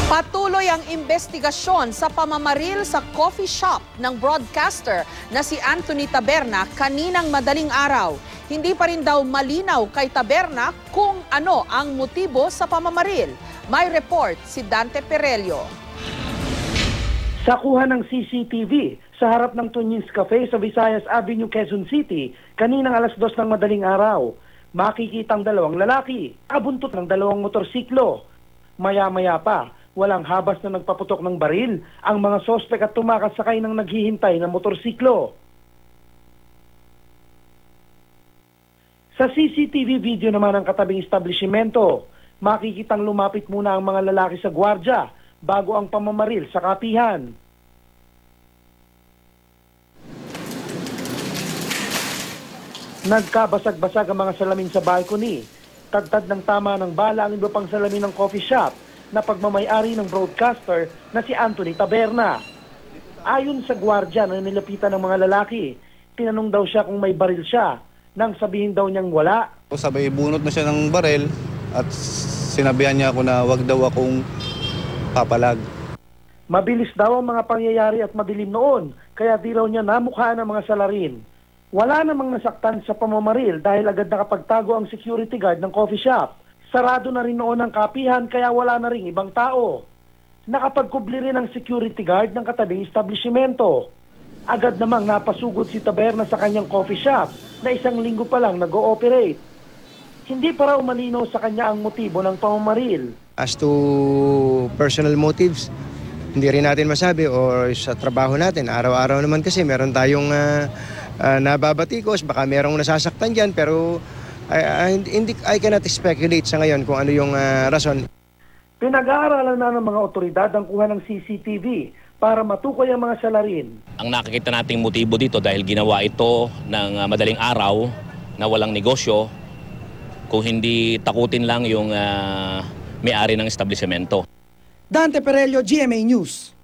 Patuloy ang investigasyon sa pamamaril sa coffee shop ng broadcaster na si Anthony Taberna kaninang madaling araw. Hindi pa rin daw malinaw kay Taberna kung ano ang motibo sa pamamaril. May report si Dante Perelio. Sa kuha ng CCTV sa harap ng Tunyins Cafe sa Visayas Avenue, Quezon City, kaninang alas 2 ng madaling araw, makikitang dalawang lalaki, abuntot ng dalawang motorsiklo. Maya-maya pa, walang habas na nagpaputok ng baril ang mga sospek at tumakas sakay ng naghihintay na motorsiklo. Sa CCTV video naman ng katabing establishmento, makikitang lumapit muna ang mga lalaki sa gwardya bago ang pamamaril sa kapihan. Nagkabasag-basag ang mga salamin sa balcony. Tagtad ng tama ng bala ang iba pang salamin ng coffee shop na pagmamayari ng broadcaster na si Anthony Taberna. Ayon sa gwardya na nilapitan ng mga lalaki, tinanong daw siya kung may baril siya, nang sabihin daw niyang wala. Sabay bunot na siya ng baril at sinabihan niya ako na wag daw akong papalag. Mabilis daw ang mga pangyayari at madilim noon, kaya di raw niya namukhaan ang mga salarin. Wala namang nasaktan sa pamamaril dahil agad nakapagtago ang security guard ng coffee shop. Sarado na rin noon ang kapihan kaya wala na rin ibang tao. Nakapagkubli rin ang security guard ng katabing establishmento. Agad namang napasugod si Taberna sa kanyang coffee shop na 1 linggo pa lang nag-ooperate. Hindi pa raw malinaw sa kanya ang motibo ng pamamaril. As to personal motives, hindi rin natin masabi or sa trabaho natin. Araw-araw naman kasi meron tayong nababatikos, baka merong nasasaktan dyan pero I cannot speculate sa ngayon kung ano yung rason. Pinag-aaralan na ng mga otoridad ang kuha ng CCTV para matukoy ang mga salarin. Ang nakikita nating motibo dito dahil ginawa ito ng madaling araw na walang negosyo, kung hindi takutin lang yung may-ari ng establishmento. Dante Perelio, GMA News.